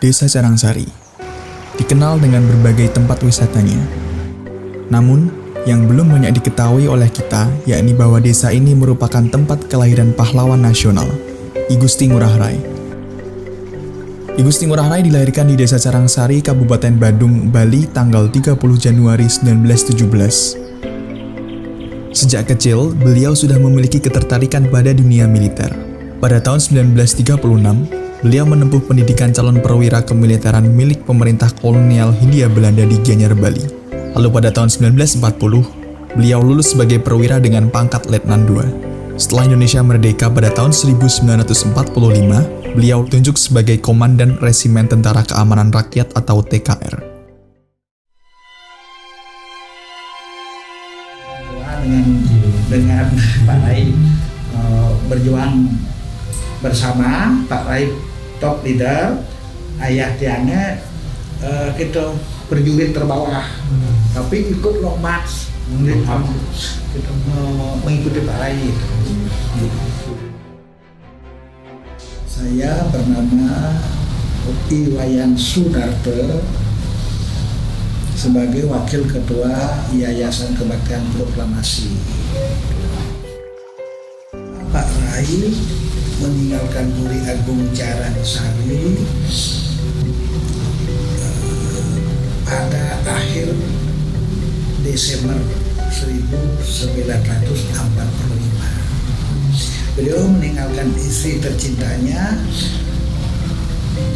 Desa Carangsari, dikenal dengan berbagai tempat wisatanya. Namun, yang belum banyak diketahui oleh kita, yakni bahwa desa ini merupakan tempat kelahiran pahlawan nasional, I Gusti Ngurah Rai. I Gusti Ngurah Rai dilahirkan di Desa Carangsari, Kabupaten Badung, Bali, tanggal 30 Januari 1917. Sejak kecil, beliau sudah memiliki ketertarikan pada dunia militer. Pada tahun 1936, beliau menempuh pendidikan calon perwira kemiliteran milik pemerintah kolonial Hindia Belanda di Gianyar, Bali. Lalu pada tahun 1940, beliau lulus sebagai perwira dengan pangkat Letnan II. Setelah Indonesia merdeka pada tahun 1945, beliau ditunjuk sebagai Komandan Resimen Tentara Keamanan Rakyat atau TKR. Dengan Pak Rai berjuang bersama. Pak Rai top leader, ayah tiangnya kita berjurit terbawah, tapi ikut long march, kita mengikuti Pak Rai. Saya bernama Iwayan Sudarto sebagai Wakil Ketua Yayasan Kebaktian Proklamasi. Pak Rai meninggalkan Puri Agung Carangsari pada akhir Desember 1945. Beliau meninggalkan istri tercintanya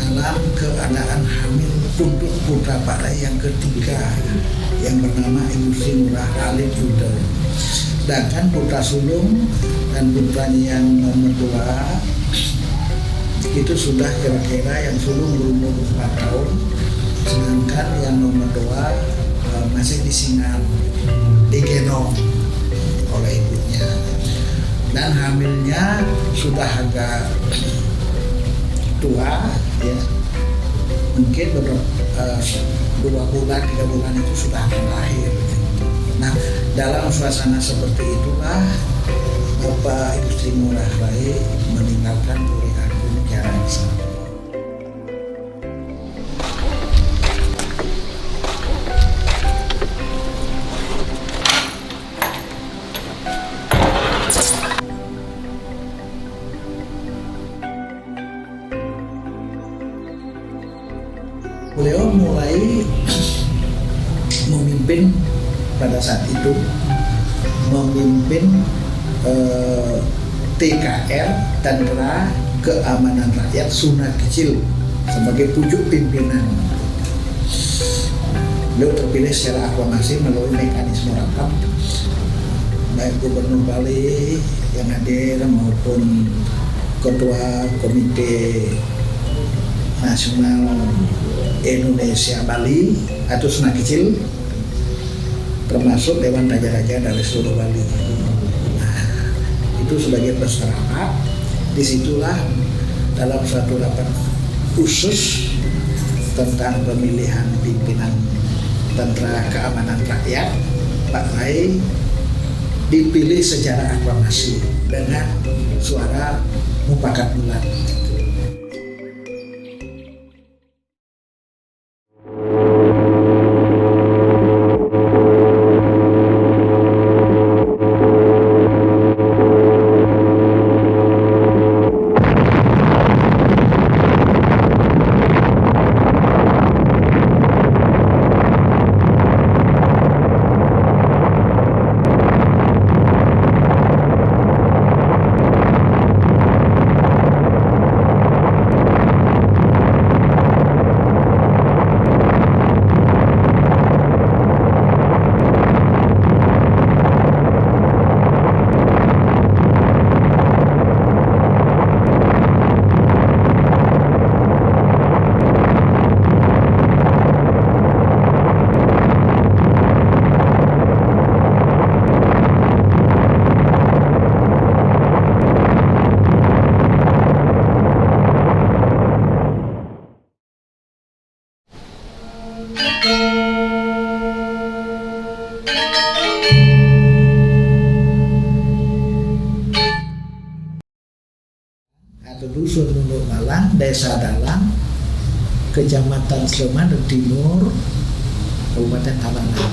dalam keadaan hamil untuk putra Pak Rai yang ketiga yang bernama Ibu Sri Ngurah Rai Yuda. Sedangkan putra sulung dan putranya yang nomor 2 itu sudah kira-kira yang sulung berumur 4 tahun, sedangkan yang nomor 2 masih disingan, digendong oleh ibunya, dan hamilnya sudah agak tua, ya, mungkin beberapa 2 bulan 3 bulan itu sudah akan lahir. Nah, dalam suasana seperti itulah Bapak Ibu Sri Ngurah Rai meninggalkan Puri Agung Carangsari. Beliau mulai memimpin pada saat itu, memimpin TKR, Tentara Keamanan Rakyat Sunat Kecil, sebagai pucuk pimpinan. Beliau terpilih secara aklamasi melalui mekanisme rapat, baik Gubernur Bali yang hadir maupun Ketua Komite Nasional Indonesia Bali atau Sunat Kecil, termasuk Dewan Raja-Raja dari seluruh Bali. Nah, itu sebagai peserta. Disitulah dalam suatu rapat khusus tentang pemilihan pimpinan Tentara Keamanan Rakyat, Pak Rai dipilih secara aklamasi dengan suara mufakat bulat. atau Dusun Lunduk Malang, Desa Dalang, Kecamatan Sleman Timur, Kabupaten Tabanan.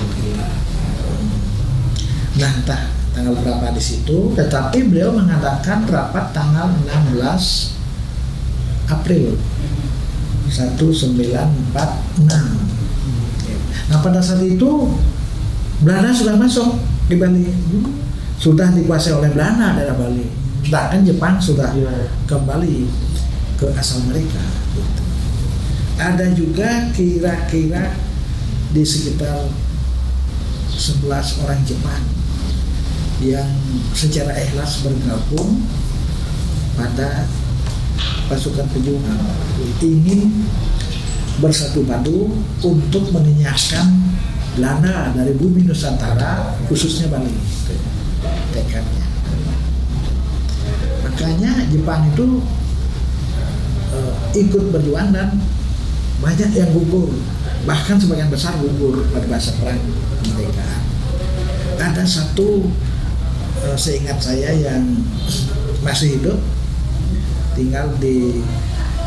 Nah, entah tanggal berapa di situ, tetapi beliau mengadakan rapat tanggal 16 April 1946. Nah, pada saat itu Belanda sudah masuk di Bali, sudah dikuasai oleh Belanda daerah Bali. Bahkan Jepang sudah kembali ke asal mereka. Gitu. Ada juga kira-kira di sekitar 11 orang Jepang yang secara ikhlas bergabung pada pasukan pejuang, ingin bersatu padu untuk menyiapkan Belanda dari bumi Nusantara, khususnya Bali. Tekadnya. Makanya Jepang itu ikut berjuang dan banyak yang gugur, bahkan sebagian besar gugur pada masa perang kemerdekaan. Ada satu seingat saya yang masih hidup, tinggal di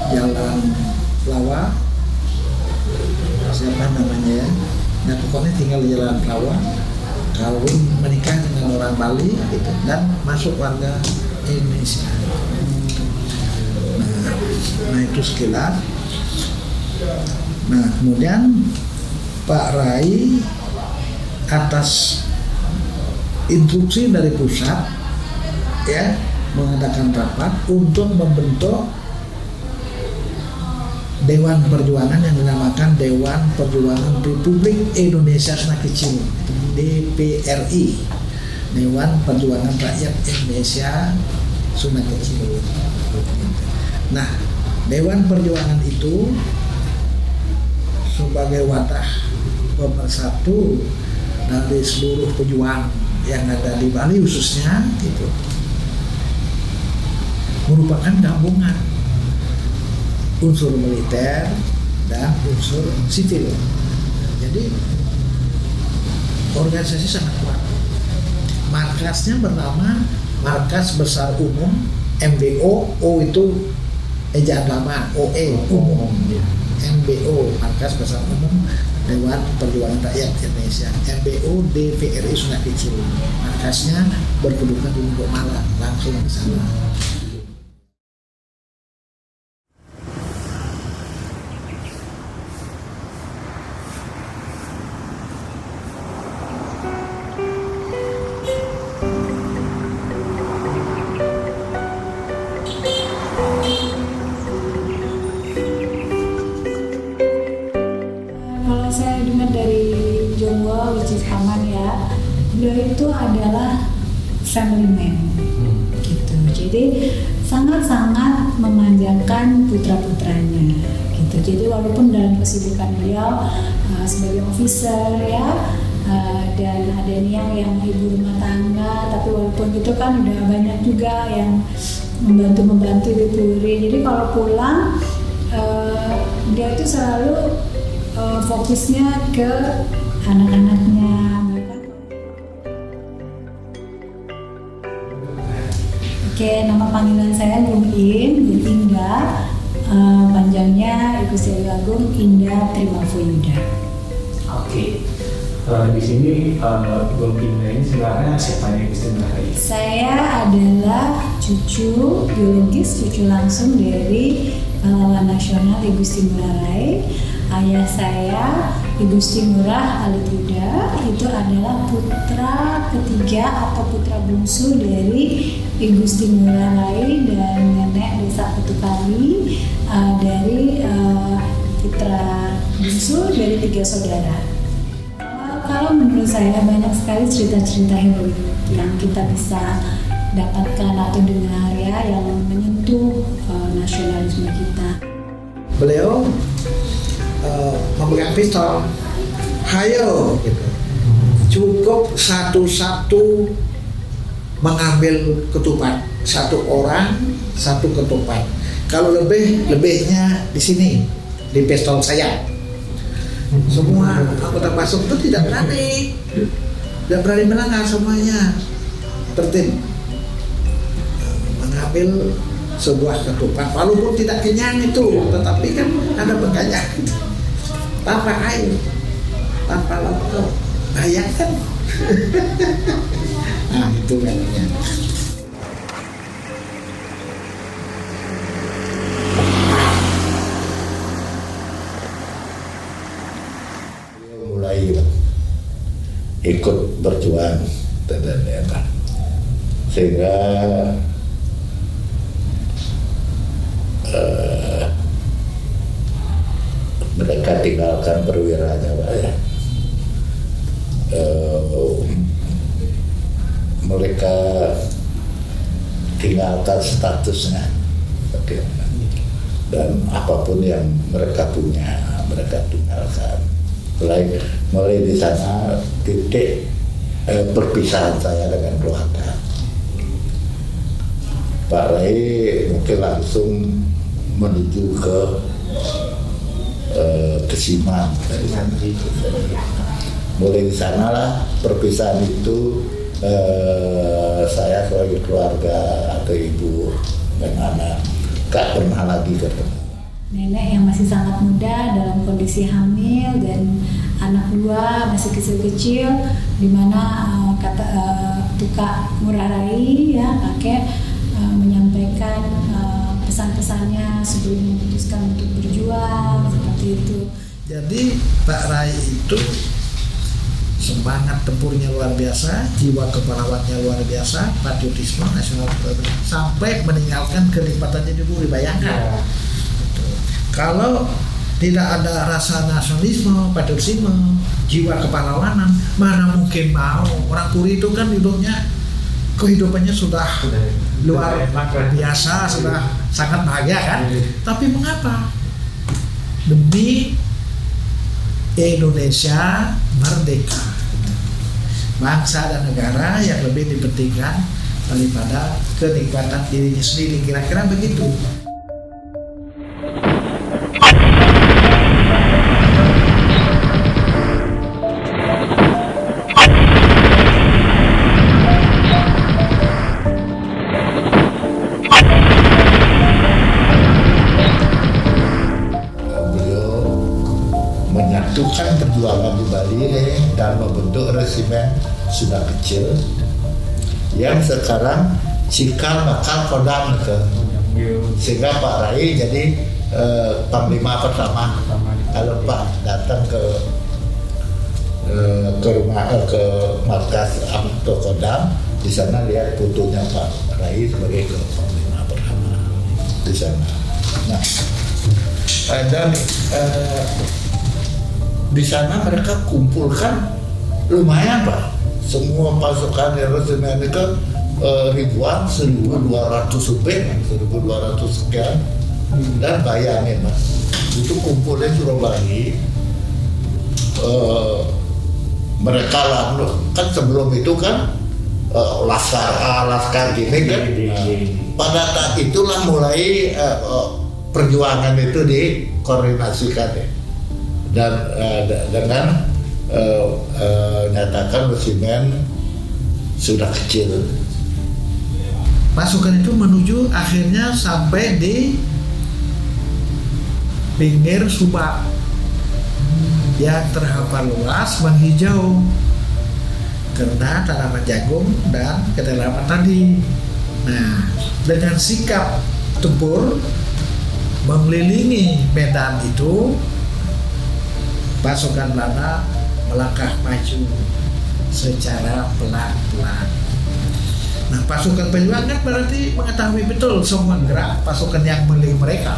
Jalan Lawa, siapa namanya ya? Nah, pokoknya tinggal di Jalan Lawa, kawin menikah dengan orang Bali gitu, dan masuk warga Indonesia. Nah itu sekilas. Nah, kemudian Pak Rai atas instruksi dari pusat ya mengadakan rapat untuk membentuk Dewan Perjuangan yang dinamakan Dewan Perjuangan Republik Indonesia Sunda Kecil, DPRI, Dewan Perjuangan Rakyat Indonesia Sunda Kecil. Nah, Dewan Perjuangan itu sebagai wadah pemersatu dari seluruh pejuang yang ada di Bali khususnya gitu, merupakan gabungan unsur militer dan unsur sipil. Jadi organisasi sangat kuat. Markasnya bernama Markas Besar Umum MBO, O itu ejaan lama, OE umum, MBO Markas Besar Umum Dewan Perjuangan Rakyat Indonesia, MBO DPRI Sunda Kecil. Markasnya berkedudukan di Lombok Malang, langsung di sana. Saya dengar dari Jonggo, which is paman ya, beliau itu adalah family man, gitu. Jadi sangat-sangat memanjakan putra-putranya, gitu. Jadi walaupun dalam kesibukan beliau sebagai officer ya, dan ada yang ibu rumah tangga, tapi walaupun itu kan udah banyak juga yang membantu Ibu Puri. Jadi kalau pulang dia itu selalu fokusnya ke anak-anaknya. Oke, nama panggilan saya Bung Indah, panjangnya Ibu Sri Agung Indah Trimafuyuda. Oke, di sini Bung Indah ini sebenarnya siapa Ibu Sri Agung? Saya adalah cucu biologis, cucu langsung dari pahlawan nasional Ibu Gusti Ngurah Rai. Ayah saya, Ibu Gusti Ngurah Alituda, itu adalah putra ketiga atau putra bungsu dari Ibu Gusti Ngurah Rai dan nenek desa Petukali, dari putra bungsu dari 3 saudara. Kalau menurut saya banyak sekali cerita-cerita heroik yang kita bisa dapatkan atau dengar ya, yang menyentuh nasionalisme kita. Beliau memegang pistol, hayo gitu. Cukup satu-satu mengambil ketupat, satu orang satu ketupat. Kalau lebihnya di sini di pistol saya. Semua anggota pasukan itu tidak berani melanggar, semuanya tertib mengambil sebuah ketupat, walaupun tidak kenyang itu, tetapi kan ada bekanya tanpa air, tanpa lauk, bayangkan. Nah itu katanya. Mulai ikut berjuang dan sehingga mereka tinggalkan perwiranya Pak ya. Mereka tinggalkan statusnya dan apapun yang mereka punya mereka tinggalkan. Mulai di sana titik perpisahan saya dengan keluarga. Pak Rai mungkin langsung menuju ke Simang. Mulai di sanalah perpisahan itu saya sebagai keluarga atau ibu dan anak gak pernah lagi ketemu. Nenek yang masih sangat muda dalam kondisi hamil dan anak dua masih kecil-kecil, di mana Tuka Ngurah Rai ya kakek menyampaikan pesan-pesannya sebelum memutuskan untuk berjuang seperti itu. Jadi Pak Rai itu semangat tempurnya luar biasa, jiwa kepahlawannya luar biasa, patriotisme nasional sampai meninggalkan kelipatannya di Buri. Bayangkan. Kalau tidak ada rasa nasionalisme, patriotisme, jiwa kepahlawanan, mana mungkin mau. Orang Puri itu kan kehidupannya sudah luar biasa, sudah sangat bahagia kan. Tapi mengapa? Demi Indonesia merdeka, bangsa dan negara yang lebih dipentingkan daripada kenikmatan dirinya sendiri. Kira-kira begitu. Menyatukan perjuangan di Bali dan membentuk resimen Sunda Kecil yang sekarang cikal bakal Kodam ke, sehingga Pak Rai jadi panglima pertama. Kalau Pak datang ke markas atau Kodam, di sana lihat fotonya Pak Rai sebagai panglima pertama di sana. Nah, dan di sana mereka kumpulkan lumayan Pak, semua pasukan resimen itu ribuan, 1.200 lebih, 1.200 sekian. Dan bayangin Mas, itu kumpulnya Surabaya. Mereka lalu kan sebelum itu kan laskar gini kan. Pada saat itulah mulai perjuangan itu dikoordinasikan ya. Dan dengan nyatakan resimen Sunda Kecil. Pasukan itu menuju akhirnya sampai di pinggir Subak yang terhampar luas menghijau karena tanaman jagung dan kedalaman tadi. Nah, dengan sikap tempur mengelilingi medan itu, pasukan Belanda melangkah maju secara pelan-pelan. Nah, pasukan pejuang kan berarti mengetahui betul semua gerak pasukan yang mengelilingi mereka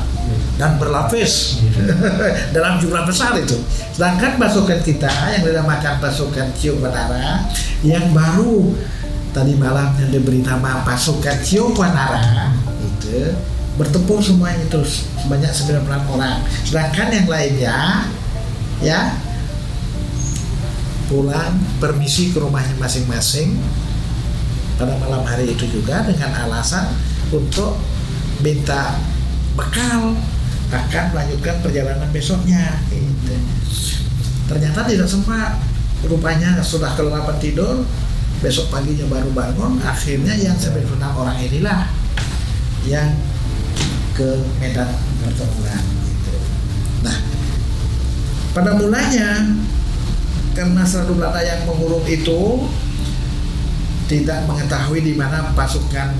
dan berlapis dalam jumlah besar itu. Sedangkan pasukan kita yang dinamakan pasukan Cio Panara yang baru tadi malam yang diberi nama pasukan Cio Panara itu bertempur semuanya itu sebanyak 9 orang. Sedangkan yang lainnya ya pulang permisi ke rumahnya masing-masing pada malam hari itu juga dengan alasan untuk minta bekal akan melanjutkan perjalanan besoknya gitu. Ternyata tidak sempat, rupanya sudah kelelapan tidur, besok paginya baru bangun. Akhirnya yang 96 orang inilah yang ke medan pertempuran gitu. Nah, pada mulanya karena Serdadu Belanda yang mengurung itu tidak mengetahui di mana pasukan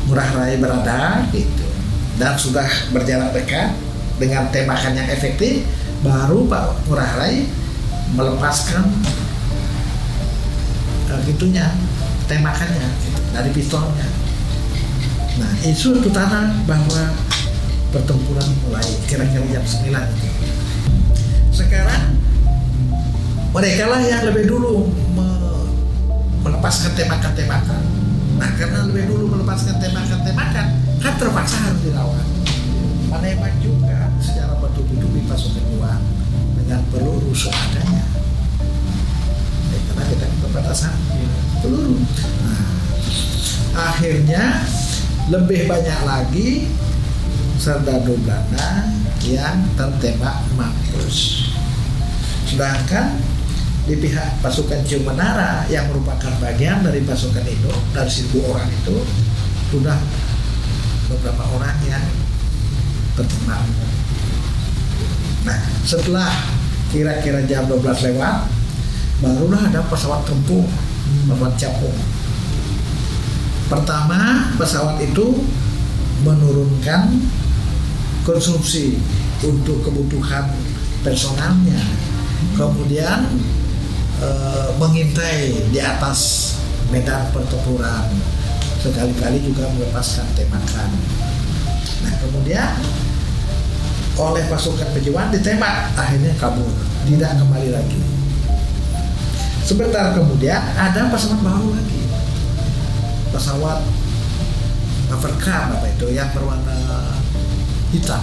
Ngurah Rai berada gitu, dan sudah berjarak dekat dengan tembakan yang efektif, baru Pak Ngurah Rai melepaskan tembakannya gitu, dari pistolnya. Nah, itu tanda bahwa pertempuran mulai kira-kira jam 9 itu. Sekarang mereka lah yang lebih dulu melepaskan tembakan-tembakan. Nah, karena lebih dulu melepaskan tembakan-tembakan, kan terpaksa harus dilawan. Menembak juga secara bertubi-tubi pasukan luar dengan peluru seadanya. Karena kita keterbatasan peluru. Nah, akhirnya lebih banyak lagi Serdadu Belanda yang tertembak mampus. Sedangkan di pihak pasukan Cium Menara yang merupakan bagian dari pasukan Indo, dari 1.000 orang itu sudah beberapa orang yang tertembak. Nah, setelah kira-kira jam 12 lewat, barulah ada pesawat tempur, pesawat capung. Pertama, pesawat itu menurunkan konsumsi untuk kebutuhan personalnya, kemudian mengintai di atas medan pertempuran, sekali-kali juga melepaskan tembakan. Nah, kemudian oleh pasukan pejuang ditembak, akhirnya kabur, tidak kembali lagi. Sebentar kemudian ada pesawat baru lagi, pesawat Avercam apa itu yang berwarna hitam,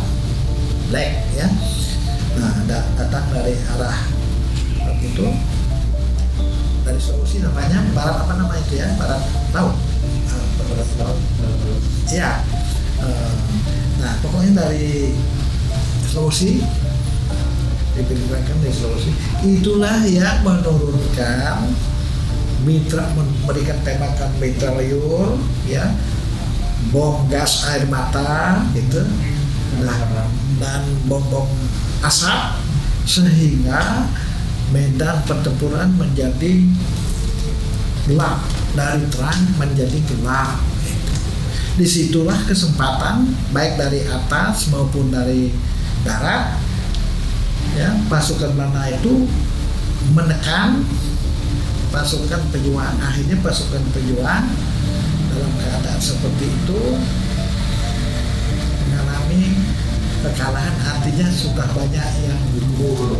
black ya. Nah, datang dari arah itu, dari Sulawesi, namanya barat apa nama itu ya, barat laut, barat laut ya. Nah, pokoknya dari Sulawesi, dipilihkan dari Sulawesi, itulah yang menurunkan memberikan tembakan mitrailleur ya, bom gas air mata gitu, dan bom asap, sehingga medan pertempuran menjadi gelap, dari terang menjadi gelap. Disitulah kesempatan baik dari atas maupun dari darat ya, pasukan Belanda itu menekan pasukan pejuang. Akhirnya pasukan pejuang dalam keadaan seperti itu mengalami kekalahan, artinya sudah banyak yang gugur.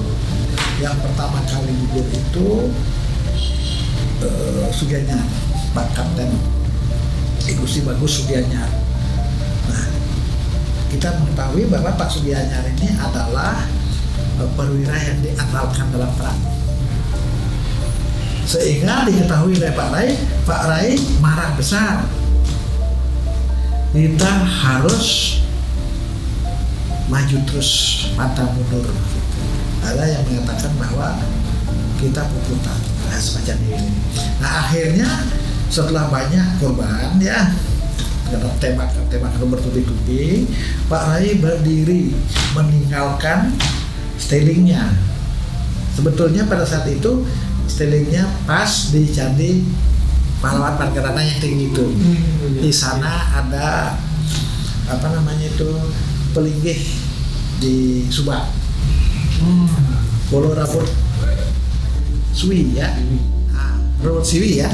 Yang pertama kali gugur itu Sugianyar, Pak Kapten Igusti Bagus Sugianyar. Nah, kita mengetahui bahwa Pak Sugianyar ini adalah perwira yang diandalkan dalam perang, sehingga diketahui oleh Pak Rai marah besar. Kita harus maju terus, mata mundur. Ada yang mengatakan bahwa kita puputan, semacam ini. Nah, akhirnya setelah banyak korban ya, karena tembakan bertubi-tubi, Pak Rai berdiri meninggalkan stelingnya. Sebetulnya pada saat itu stelingnya pas di Candi Pahlawan Parkerana yang tinggi itu. Di sana ada apa namanya itu, pelinggih di Subak, Bolo Rapor Sui ya, Rapor Siwi ya.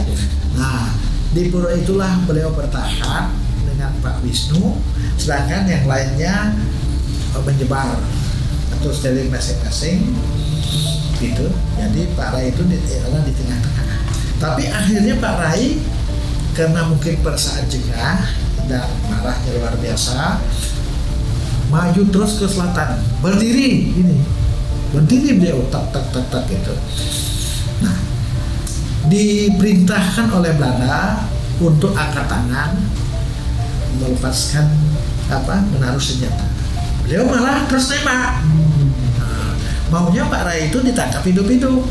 Nah, di pura itulah beliau bertahan dengan Pak Wisnu, sedangkan yang lainnya menyebar atau steling masing-masing gitu. Jadi Pak Rai itu di tengah-tengah. Tapi akhirnya Pak Rai karena mungkin perasaan jengah dan marahnya luar biasa, maju terus ke selatan, berdiri beliau tak gitu. Nah, diperintahkan oleh Belanda untuk angkat tangan, melepaskan menaruh senjata. Beliau malah terus nembak. Nah, maunya Pak Rai itu ditangkap hidup-hidup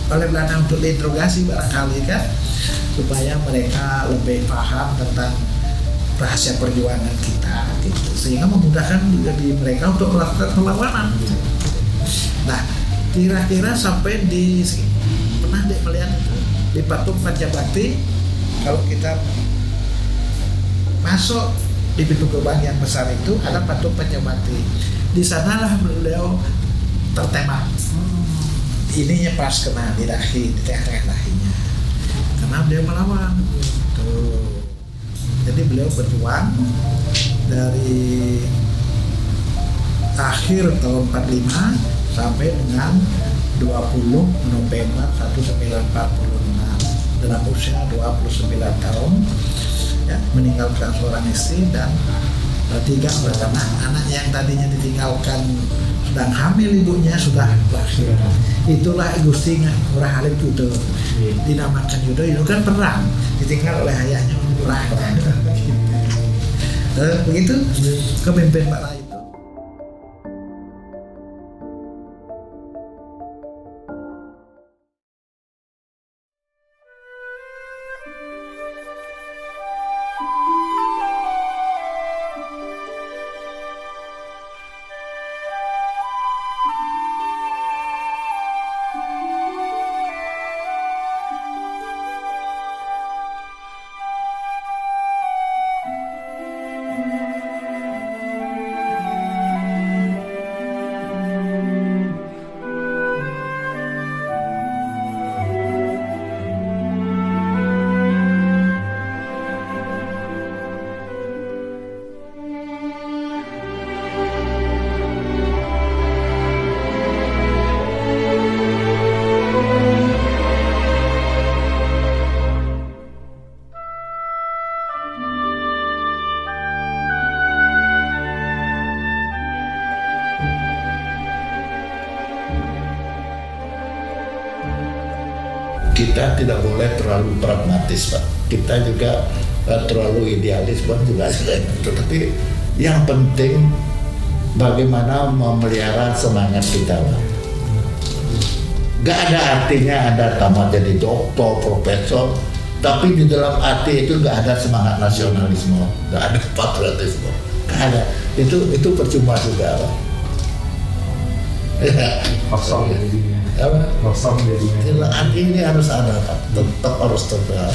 oleh Belanda untuk diinterogasi barangkali kan, supaya mereka lebih paham tentang rahasia perjuangan kita gitu. Sehingga memudahkan juga di mereka untuk melakukan perlawanan gitu. Nah, kira-kira sampai di pernah deh melihat itu di patung Pancabakti, kalau kita masuk di pintu gerbang yang besar itu ada patung Pancabakti. Di sanalah beliau tertembak. Ininya pas kena di dahi, di tengah-tengah dahinya. Karena beliau melawan. Tuh. Jadi beliau berjuang dari akhir tahun 45 sampai dengan 20 November 1946 dalam usia 29 tahun ya, meninggalkan seorang istri dan 3 anak yang tadinya ditinggalkan sedang hamil ibunya sudah lahir. Itulah Gusti Ngurah Halid Yudo, dinamakan Yudo. Itu kan perang, ditinggal oleh ayahnya perang. Begitu kepemimpin Pak Rai itu. Kita tidak boleh terlalu pragmatis, Pak. Kita juga terlalu idealis pun juga tetapi yang penting bagaimana memelihara semangat kita, Pak. Gak ada artinya Anda tamat jadi doktor, profesor, tapi di dalam hati itu gak ada semangat nasionalisme, gak ada patriotisme, gak ada. Itu percuma juga, Pak. Kosong jadinya. Apa? Kosong jadinya. Ini harus ada, Pak. Tetap harus terlihat.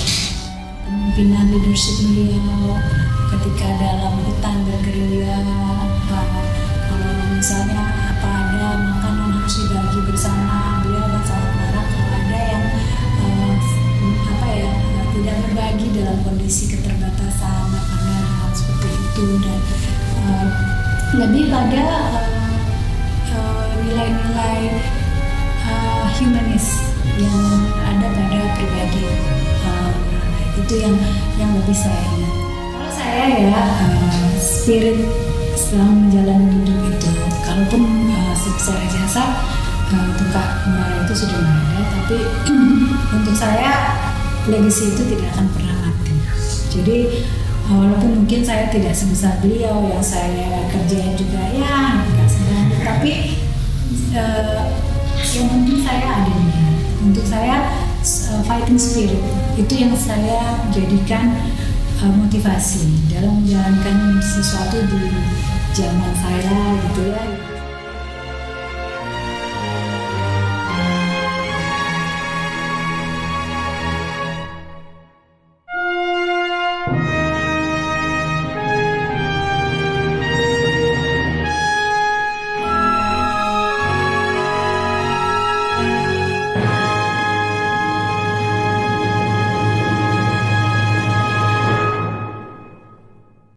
Kemungkinan leadership beliau ketika dalam hutan bergerilya, kalau misalnya apa ada makanan harus dibagi bersama, beliau akan sangat marah kalau ada yang tidak berbagi dalam kondisi keterbatasan, ada hal seperti itu. Dan lebih pada nilai-nilai humanis yang ada pada pribadi itu yang lebih saya ingat. Kalau saya ya spirit selama menjalani hidup itu, kalaupun secara jasa untuk Kak Ngurah itu sudah ada, tapi untuk saya legacy itu tidak akan pernah mati. Jadi walaupun mungkin saya tidak sebesar beliau, yang saya kerjain juga ya nggak sebanyak, tapi yang penting saya ada dia. Untuk saya fighting spirit itu yang saya jadikan motivasi dalam menjalankan sesuatu di zaman saya gitu ya. Thank you.